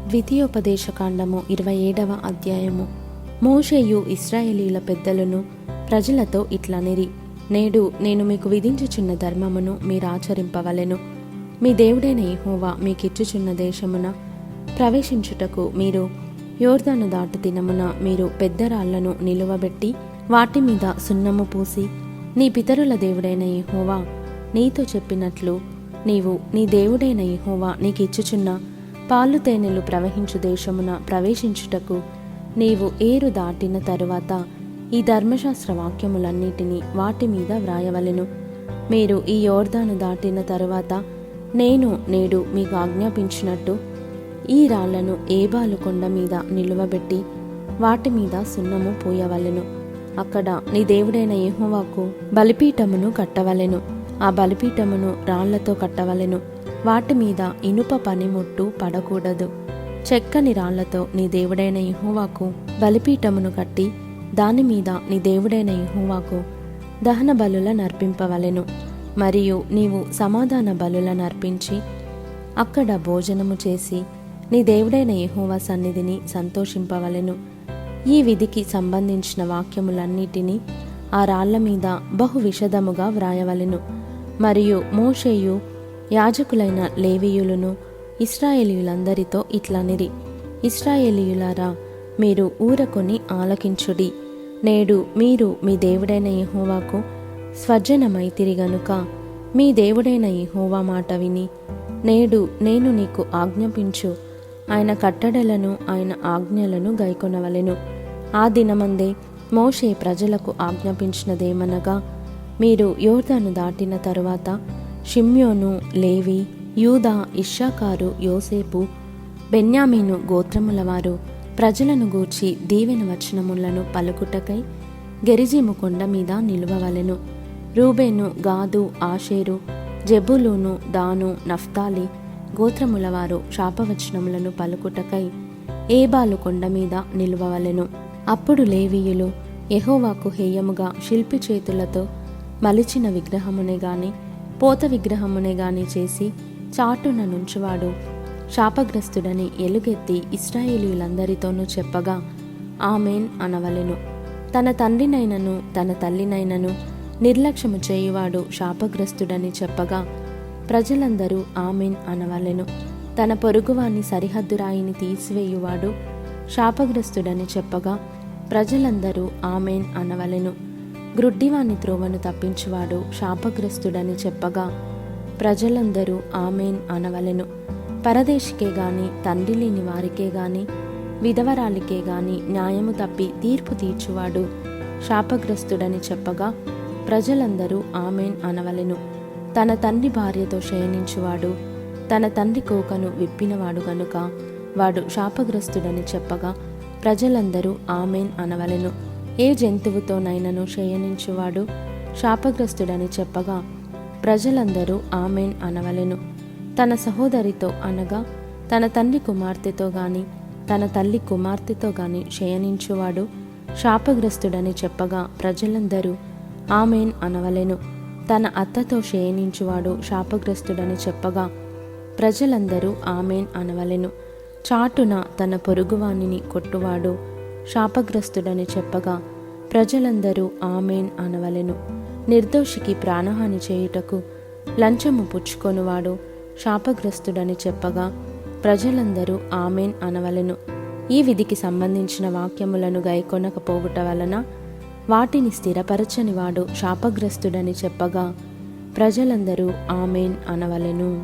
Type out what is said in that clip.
ద్వితీయోపదేశకాండము 27వ అధ్యాయము. మోషేయు ఇశ్రాయేలీయుల పెద్దలను ప్రజలతో ఇట్లనిరి, నేడు నేను మీకు విధించుచున్న ధర్మమును మీరాచరింపవలెను. మీ దేవుడైన యెహోవా మీకిచ్చుచున్న దేశమున ప్రవేశించుటకు మీరు యోర్దాను దాటు దినమున మీరు పెద్ద రాళ్లను నిలువబెట్టి వాటి మీద సున్నము పూసి, నీ పితరుల దేవుడైన యెహోవా నీతో చెప్పినట్లు నీవు నీ దేవుడైన యెహోవా నీకిచ్చుచున్న పాలు తేనెలు ప్రవహించు దేశమున ప్రవేశించుటకు నీవు ఏరు దాటిన తరువాత ఈ ధర్మశాస్త్ర వాక్యములన్నిటినీ వాటి మీద వ్రాయవలెను. మీరు ఈ యోర్దాను దాటిన తరువాత నేను నేడు మీకు ఆజ్ఞాపించినట్టు ఈ రాళ్లను ఏబాలు కొండ మీద నిలువబెట్టి వాటి మీద సున్నము పూయవలెను. అక్కడ నీ దేవుడైన యెహోవాకు బలిపీఠమును కట్టవలెను. ఆ బలిపీఠమును రాళ్లతో కట్టవలెను. వాటి మీద ఇనుప పనిముట్టు పడకూడదు. చెక్కని రాళ్లతో నీ దేవుడైన యెహోవాకు బలిపీఠమును కట్టి దాని మీద నీ దేవుడైన యెహోవాకు దహన బలుల నర్పింపవలెను. మరియు నీవు సమాధాన బలుల నర్పించి అక్కడ భోజనము చేసి నీ దేవుడైన యెహోవా సన్నిధిని సంతోషింపవలెను. ఈ విధికి సంబంధించిన వాక్యములన్నిటినీ ఆ రాళ్ల మీద బహు విశదముగా వ్రాయవలెను. మరియు మోషేయు యాజకులైన లేవీయులను ఇశ్రాయేలీయులందరితో ఇట్లనిరి, ఇశ్రాయేలీయులారా, మీరు ఊరకొని ఆలకించుడి. నేడు మీరు మీ దేవుడైన యెహోవాకు స్వజనమైతిరి గనుక మీ దేవుడైన యెహోవా మాట విని నేడు నేను నీకు ఆజ్ఞాపించు ఆయన కట్టడలను ఆయన ఆజ్ఞలను గైకొనవలెను. ఆ దినమందే మోషే ప్రజలకు ఆజ్ఞాపించినదేమనగా, మీరు యోర్దాను దాటిన తరువాత షిమ్యోను, లేవి, యూదా, ఇశ్శాకారు, యోసేపు, బెన్యామీను గోత్రముల వారు ప్రజలను గూర్చి దీవెన వచనములను పలుకుటకై గెరిజీము కొండ మీద నిలువవలెను. రూబేను, గాదు, ఆషేరు, జెబులూను, దాను, నఫ్తాలి గోత్రముల వారు శాపవచనములను పలుకుటకై ఏబాలు కొండ మీద నిలువవలెను. అప్పుడు లేవీయులు యెహోవాకు హేయముగా శిల్పి చేతులతో మలిచిన విగ్రహమునే గాని పోత విగ్రహమునే గాని చేసి చాటున నుంచువాడు శాపగ్రస్తుడని ఎలుగెత్తి ఇశ్రాయేలీయులందరితోనూ చెప్పగా ఆమేన్ అనవలెను. తన తండ్రినైనను తన తల్లినైనను నిర్లక్ష్యము చేయువాడు శాపగ్రస్తుడని చెప్పగా ప్రజలందరూ ఆమేన్ అనవలెను. తన పొరుగువాని సరిహద్దు రాయిని తీసివేయువాడు శాపగ్రస్తుడని చెప్పగా ప్రజలందరూ ఆమేన్ అనవలెను. గ్రుడ్డివాని త్రోవను తప్పించువాడు శాపగ్రస్తుడని చెప్పగా ప్రజలందరూ ఆమేన్ అనవలెను. పరదేశికే గాని తండ్రి లేని వారికే గాని విధవరాలికే గాని న్యాయము తప్పి తీర్పు తీర్చువాడు శాపగ్రస్తుడని చెప్పగా ప్రజలందరూ ఆమేన్ అనవలెను. తన తండ్రి భార్యతో శయనించువాడు తన తండ్రి కోకను విప్పినవాడు గనుక వాడు శాపగ్రస్తుడని చెప్పగా ప్రజలందరూ ఆమేన్ అనవలెను. ఏ జంతువుతోనైనను శయనించువాడు శాపగ్రస్తుడని చెప్పగా ప్రజలందరూ ఆమేన్ అనవలెను. తన సహోదరితో అనగా తన తండ్రి కుమార్తెతో గాని తన తల్లి కుమార్తెతో గాని శయనించువాడు శాపగ్రస్తుడని చెప్పగా ప్రజలందరూ ఆమేన్ అనవలెను. తన అత్తతో శయనించువాడు శాపగ్రస్తుడని చెప్పగా ప్రజలందరూ ఆమేన్ అనవలెను. చాటున తన పొరుగువానిని కొట్టువాడు శాపగ్రస్తుడని చెప్పగా ప్రజలందరూ ఆమేన్ అనవలెను. నిర్దోషికి ప్రాణహాని చేయుటకు లంచము పుచ్చుకొనువాడు శాపగ్రస్తుడని చెప్పగా ప్రజలందరూ ఆమేన్ అనవలెను. ఈ విధికి సంబంధించిన వాక్యములను గైకొనకపోవుట వలన వాటిని స్థిరపరచని వాడు శాపగ్రస్తుడని చెప్పగా ప్రజలందరూ ఆమేన్ అనవలెను.